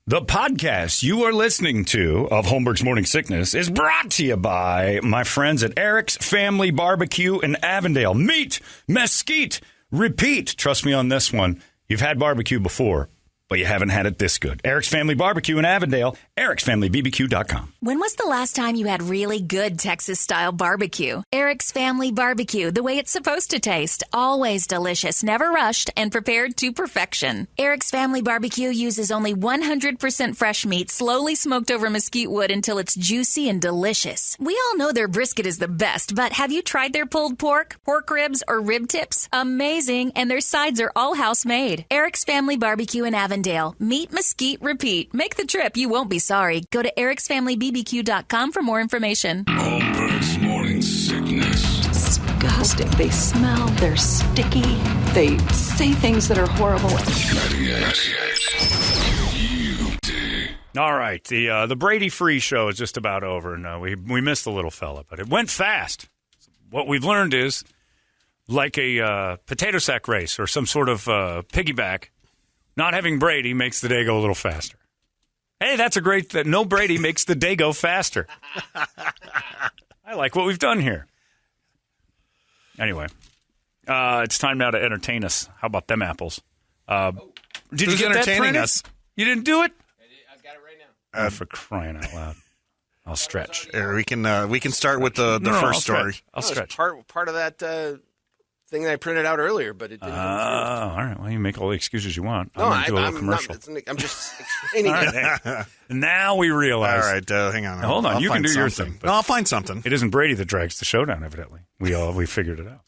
The podcast you are listening to of Holmberg's Morning Sickness is brought to you by my friends at Eric's Family Barbecue in Avondale. Meet, mesquite, repeat. Trust me on this one. You've had barbecue before, but you haven't had it this good. Eric's Family Barbecue in Avondale, ericsfamilybbq.com. When was the last time you had really good Texas-style barbecue? Eric's Family Barbecue, the way it's supposed to taste. Always delicious, never rushed, and prepared to perfection. Eric's Family Barbecue uses only 100% fresh meat, slowly smoked over mesquite wood until it's juicy and delicious. We all know their brisket is the best, but have you tried their pulled pork ribs, or rib tips? Amazing, and their sides are all house-made. Eric's Family Barbecue in Avondale. Meet, mesquite, repeat. Make the trip. You won't be sorry. Go to ericsfamilybbq.com for more information. Holmberg's Morning Sickness. Disgusting. They smell. They're sticky. They say things that are horrible. 98. All right, the Brady Free show is just about over, and we missed the little fella, but it went fast. What we've learned is, like a potato sack race or some sort of piggyback, not having Brady makes the day go a little faster. Hey, that's a great – no Brady makes the day go faster. I like what we've done here. Anyway, it's time now to entertain us. How about them apples? Did you get entertaining that us? You didn't do it? I've got it right now. For crying out loud. I'll stretch. We can start with the first story. I'll stretch. Part of that thing that I printed out earlier, but it didn't. All right. Well, you make all the excuses you want. No, I'm going to do a little commercial. I'm just explaining it. Now we realize. All right, hang on. Hold on. I'll You can do your something. thing. No, I'll find something. It isn't Brady that drags the show down, evidently. We figured it out.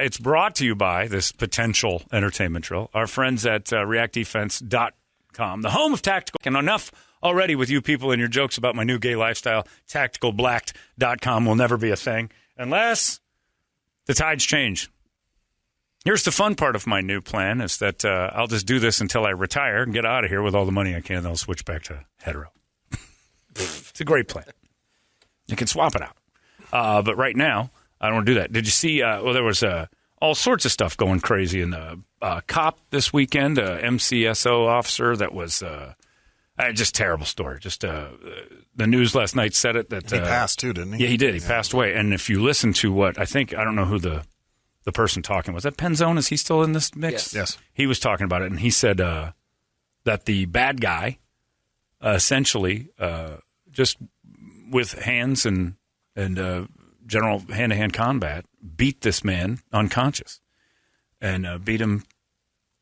It's brought to you by this potential entertainment drill. Our friends at reactdefense.com, the home of tactical. And enough already with you people and your jokes about my new gay lifestyle. Tacticalblacked.com will never be a thing unless the tides change. Here's the fun part of my new plan is that I'll just do this until I retire and get out of here with all the money I can. Then I'll switch back to hetero. It's a great plan. You can swap it out. But right now, I don't want to do that. Did you see, there was all sorts of stuff going crazy in the cop this weekend, MCSO officer that was just terrible story. Just the news last night said it. That he passed too, didn't he? Yeah, he did. He passed away. And if you listen to what I don't know who the person talking was. That Penzone, is he still in this mix? Yes. He was talking about it, and he said that the bad guy essentially just with hands and general hand-to-hand combat beat this man unconscious and beat him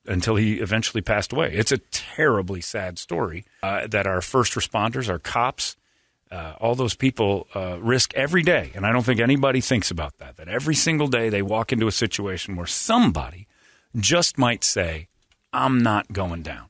until he eventually passed away. It's a terribly sad story that our first responders, our cops, all those people risk every day. And I don't think anybody thinks about that every single day they walk into a situation where somebody just might say, I'm not going down.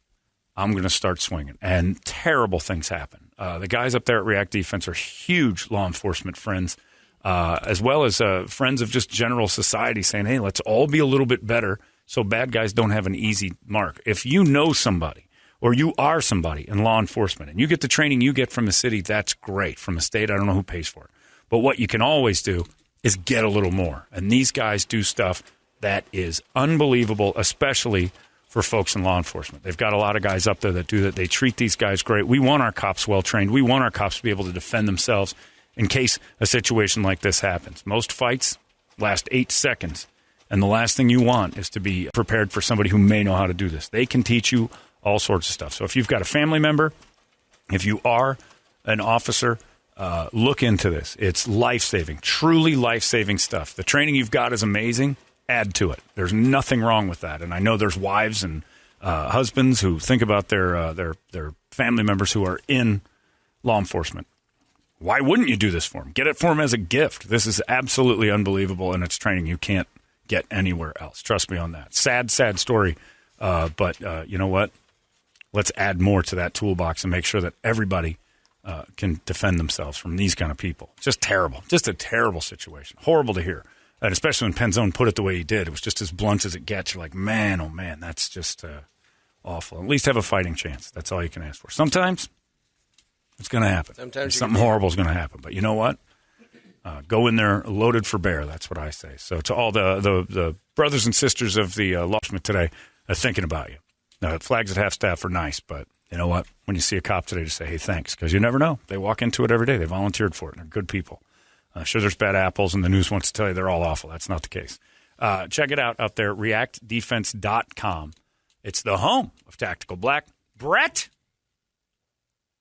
I'm going to start swinging. And terrible things happen. The guys up there at React Defense are huge law enforcement friends, as well as friends of just general society saying, hey, let's all be a little bit better so bad guys don't have an easy mark. If you know somebody, or you are somebody in law enforcement, and you get the training you get from the city, that's great. From the state, I don't know who pays for it. But what you can always do is get a little more. And these guys do stuff that is unbelievable, especially for folks in law enforcement. They've got a lot of guys up there that do that. They treat these guys great. We want our cops well-trained. We want our cops to be able to defend themselves in case a situation like this happens. Most fights last 8 seconds, and the last thing you want is to be prepared for somebody who may know how to do this. They can teach you all sorts of stuff. So if you've got a family member, if you are an officer, look into this. It's life-saving, truly life-saving stuff. The training you've got is amazing. Add to it. There's nothing wrong with that. And I know there's wives and husbands who think about their family members who are in law enforcement. Why wouldn't you do this for them? Get it for them as a gift. This is absolutely unbelievable, and it's training you can't get anywhere else. Trust me on that. Sad, sad story. But you know what? Let's add more to that toolbox and make sure that everybody can defend themselves from these kind of people. Just terrible. Just a terrible situation. Horrible to hear. And especially when Penzone put it the way he did. It was just as blunt as it gets. You're like, man, oh, man, that's just awful. At least have a fighting chance. That's all you can ask for. Sometimes it's going to happen. Sometimes something horrible is going to happen. But you know what? Go in there loaded for bear. That's what I say. So to all the brothers and sisters of the law enforcement today, thinking about you. Flags at half staff are nice, but you know what? When you see a cop today, just say, hey, thanks, because you never know. They walk into it every day. They volunteered for it. They're good people. Sure, there's bad apples, and the news wants to tell you they're all awful. That's not the case. Check it out there, reactdefense.com. It's the home of Tactical Black. Bret?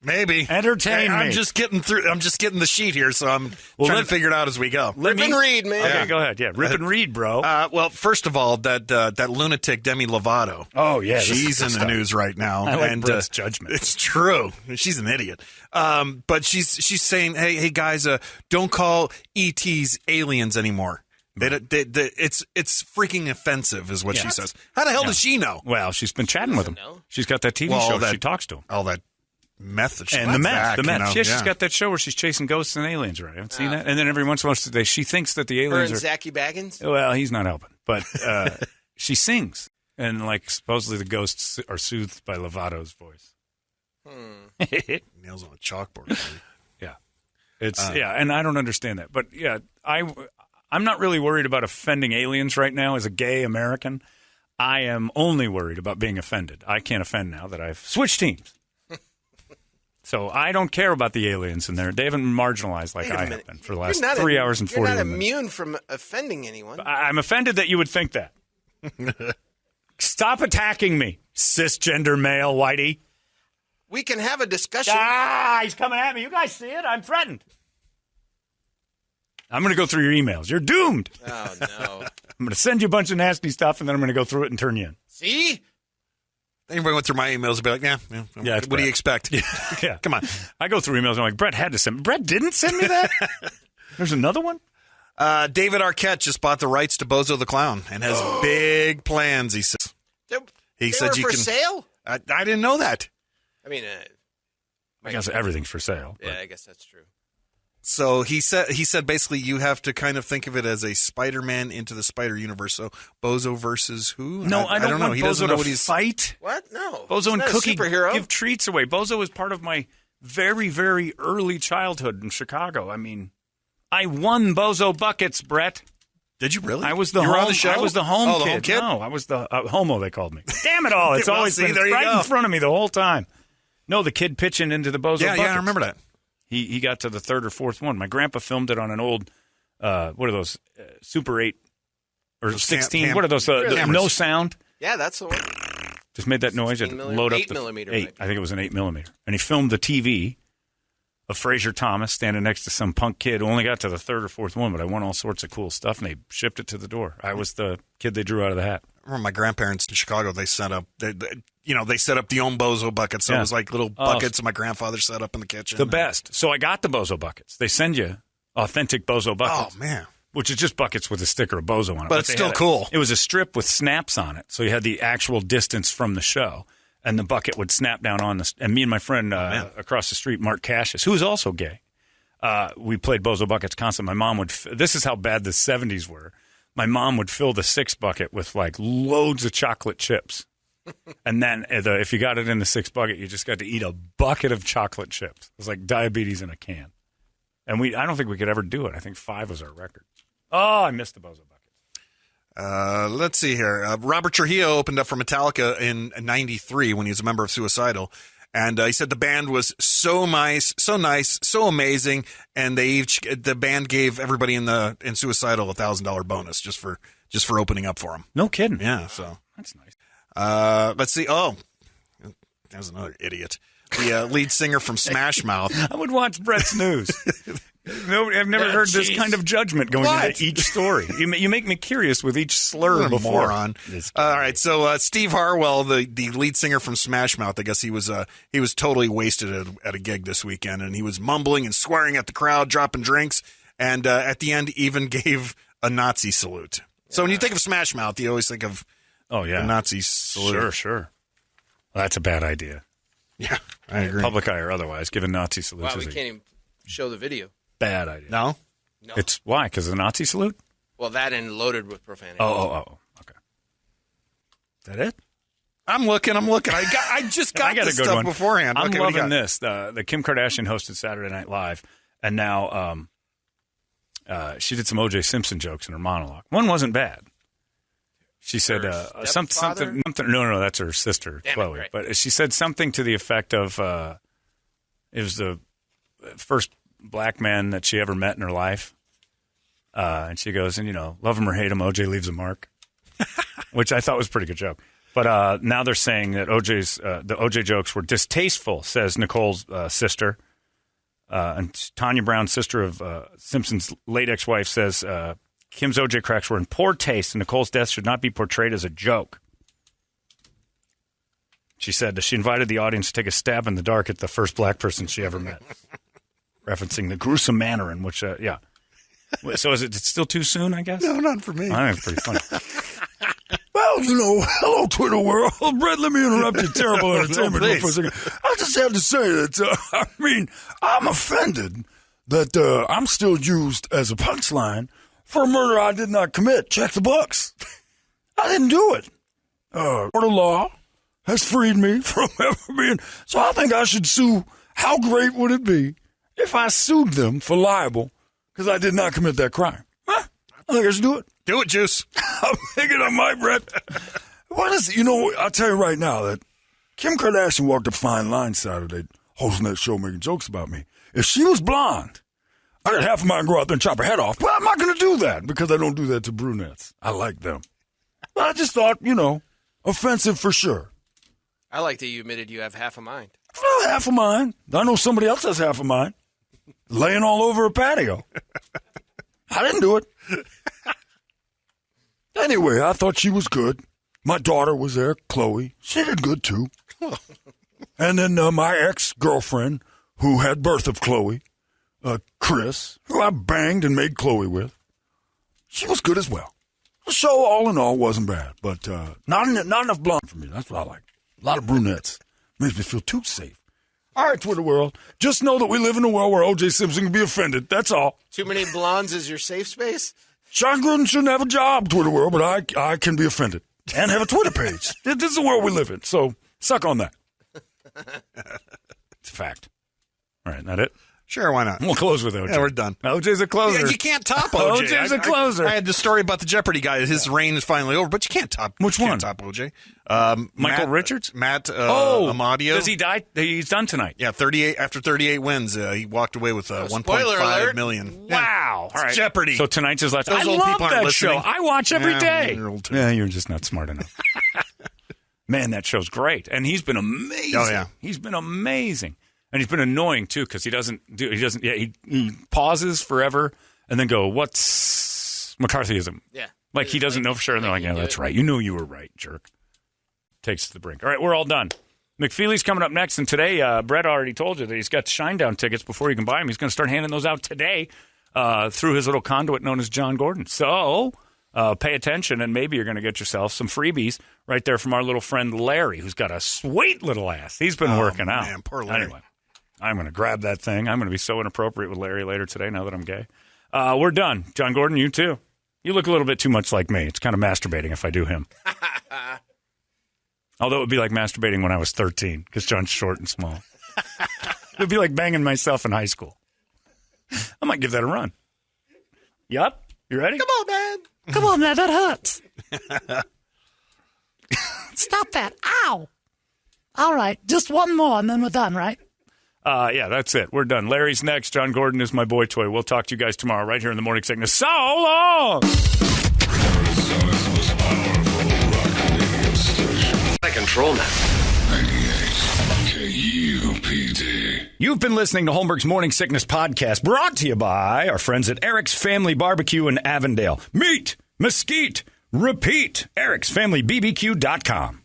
Maybe. Entertain me. I'm just getting the sheet here, so I'm trying to figure it out as we go. Rip and read, man. Okay, go ahead. Yeah, rip and read, bro. Well, first of all, that lunatic Demi Lovato. Oh, yeah. She's in the news right now. I like Bret's judgment. It's true. She's an idiot. But she's saying, hey guys, don't call ETs aliens anymore. It's freaking offensive, is what she says. How the hell does she know? Well, she's been chatting with him. She's got that TV show that she talks to him. All that meth that she and the meth. You know? She's got that show where she's chasing ghosts and aliens, right? I haven't seen that. And then every once in a while, she thinks that the aliens Her and are Zachy Baggins? Well, he's not helping. But she sings. And, supposedly the ghosts are soothed by Lovato's voice. Nails on a chalkboard. Yeah. And I don't understand that. But, yeah, I'm not really worried about offending aliens right now as a gay American. I am only worried about being offended. I can't offend now that I've switched teams. So I don't care about the aliens in there. They haven't been marginalized like I have been for the last 3 hours and 40 minutes. You're not immune from offending anyone. I'm offended that you would think that. Stop attacking me, cisgender male, whitey. We can have a discussion. He's coming at me. You guys see it? I'm threatened. I'm going to go through your emails. You're doomed. Oh, no. I'm going to send you a bunch of nasty stuff, and then I'm going to go through it and turn you in. See? Anybody went through my emails and be like, yeah. What do you expect? Yeah. Come on. I go through emails and I'm like, Bret had to send me. Bret didn't send me that? There's another one? David Arquette just bought the rights to Bozo the Clown and has big plans, he says. They were for sale? I didn't know that. I mean, I guess everything's for sale. Yeah, I guess that's true. So he said basically you have to kind of think of it as a Spider-Man into the Spider Universe. So Bozo versus who? No, I don't know. He doesn't know what he's fight. What? No. Bozo and Cookie superhero. Give treats away. Bozo is part of my very, very early childhood in Chicago. I mean, I won Bozo buckets, Bret. Did you really? I was the you were home. on the show? I was the home kid. The home kid. No, I was the homo. They called me. Damn it all! It's always been right in front of me the whole time. No, the kid pitching into the Bozo buckets. Yeah, I remember that. He got to the third or fourth one. My grandpa filmed it on an old, what are those, Super 8 or 16? What are those? No sound. Yeah, that's the one. Just made that noise. It load up 8 millimeter. 8. I think it was an 8 millimeter. And he filmed the TV of Fraser Thomas standing next to some punk kid who only got to the third or fourth one, but I won all sorts of cool stuff, and they shipped it to the door. I was the kid they drew out of the hat. I remember my grandparents in Chicago, they set up, they set up the own Bozo buckets. So it was like little buckets my grandfather set up in the kitchen. The best. So I got the Bozo buckets. They send you authentic Bozo buckets. Oh, man. Which is just buckets with a sticker of Bozo on it. But it's still cool. It was a strip with snaps on it. So you had the actual distance from the show. And the bucket would snap down on the... And me and my friend across the street, Mark Cassius, who is also gay, we played Bozo buckets constantly. My mom would... This is how bad the 70s were. My mom would fill the 6 bucket with, loads of chocolate chips. And then if you got it in the 6 bucket, you just got to eat a bucket of chocolate chips. It was like diabetes in a can. And I don't think we could ever do it. I think 5 was our record. Oh, I missed the Bozo buckets. Let's see here. Robert Trujillo opened up for Metallica in '93 when he was a member of Suicidal. And he said the band was so nice, so amazing, and the band gave everybody in Suicidal $1,000 bonus just for opening up for him. No kidding. Yeah, so that's nice. Let's see. Oh, there's another idiot. The lead singer from Smash Mouth. I would watch Bret's News. I've never heard this kind of judgment going into each story. You make me curious with each slur before. Moron. All right, so Steve Harwell, the lead singer from Smash Mouth, I guess he was totally wasted at a gig this weekend, and he was mumbling and swearing at the crowd, dropping drinks, and at the end even gave a Nazi salute. So when you think of Smash Mouth, you always think of the Nazi salute. Sure. Well, that's a bad idea. Yeah, I agree. Public eye or otherwise, giving Nazi salutes. Wow, we can't even show the video. Bad idea. No? It's why? Because of the Nazi salute? Well, that and loaded with profanity. Oh. Okay. Is that it? I'm looking. I just got this stuff beforehand. I'm loving this. The Kim Kardashian hosted Saturday Night Live, and now she did some O.J. Simpson jokes in her monologue. One wasn't bad. She said something. No, that's her sister, Damn Chloe. it, right. But she said something to the effect of it was the first black man that she ever met in her life. And she goes, and love him or hate him, OJ leaves a mark, which I thought was a pretty good joke. But now they're saying that the OJ jokes were distasteful, says Nicole's sister. And Tanya Brown, sister of Simpson's late ex-wife, says Kim's OJ cracks were in poor taste, and Nicole's death should not be portrayed as a joke. She said that she invited the audience to take a stab in the dark at the first black person she ever met, referencing the gruesome manner in which, yeah. So is it still too soon, I guess? No, not for me. I think it's pretty funny. Well, hello, Twitter world. Brett, let me interrupt your terrible entertainment for a second. I just have to say that, I'm offended that I'm still used as a punchline for a murder I did not commit. Check the books. I didn't do it. Court of law has freed me from ever being... So I think I should sue. How great would it be if I sued them for libel because I did not commit that crime? Huh? I think I should do it. Do it, Juice. I'm thinking I might, Brett. What is it? I'll tell you right now that Kim Kardashian walked a fine line Saturday hosting that show making jokes about me. If she was blonde, I got half a mind to go out there and chop her head off. But I'm not going to do that because I don't do that to brunettes. I like them. But I just thought, offensive for sure. I like that you admitted you have half a mind. Well, half a mind. I know somebody else has half a mind. Laying all over a patio. I didn't do it. Anyway, I thought she was good. My daughter was there, Chloe. She did good, too. And then my ex-girlfriend, who had birth of Chloe, Chris, who I banged and made Chloe with, she was good as well. The show, all in all, wasn't bad, but not enough blonde for me. That's what I like. A lot of brunettes. Makes me feel too safe. All right, Twitter world, just know that we live in a world where O.J. Simpson can be offended. That's all. Too many blondes is your safe space? John Gruden shouldn't have a job, Twitter world, but I can be offended and have a Twitter page. This is the world we live in, so suck on that. It's a fact. All right, that it? Sure, why not? We'll close with OJ. Yeah, we're done. OJ's a closer. Yeah, you can't top OJ. OJ's a closer. I had the story about the Jeopardy guy. His reign is finally over, but you can't top. Which you one? Can't top OJ. Michael Richards? Matt Amadio. Does he die? He's done tonight. Yeah, 38 after 38 wins, he walked away with $1.5 million. Wow. All right. Jeopardy. So tonight's his last. Those I old love people aren't that listening. show. I watch every day. You're old too. Yeah, you're just not smart enough. Man, that show's great, and he's been amazing. Oh, yeah. He's been amazing, and he's been annoying too because he doesn't. Yeah, he pauses forever and then go, "What's McCarthyism?" Yeah, like he doesn't know for sure. And they're like, "Yeah, that's right. You knew you were right, jerk." Takes it to the brink. All right, we're all done. McFeely's coming up next, and today Bret already told you that he's got Shinedown tickets before you can buy them. He's going to start handing those out today through his little conduit known as John Gordon. So. Pay attention, and maybe you're going to get yourself some freebies right there from our little friend Larry, who's got a sweet little ass. He's been working out. Man, poor Larry. Anyway, I'm going to grab that thing. I'm going to be so inappropriate with Larry later today now that I'm gay. We're done. John Gordon, you too. You look a little bit too much like me. It's kind of masturbating if I do him. Although it would be like masturbating when I was 13 because John's short and small. It would be like banging myself in high school. I might give that a run. Yup. You ready? Come on, man. Come on, man, that hurts. Stop that. Ow. All right, just one more and then we're done, right? Yeah, that's it. We're done. Larry's next. John Gordon is my boy toy. We'll talk to you guys tomorrow right here in the Morning Sickness. So long! I control now. 98 KUPD. You've been listening to Holmberg's Morning Sickness Podcast, brought to you by our friends at Eric's Family Barbecue in Avondale. Meet, mesquite, repeat. Eric'sFamilyBBQ.com.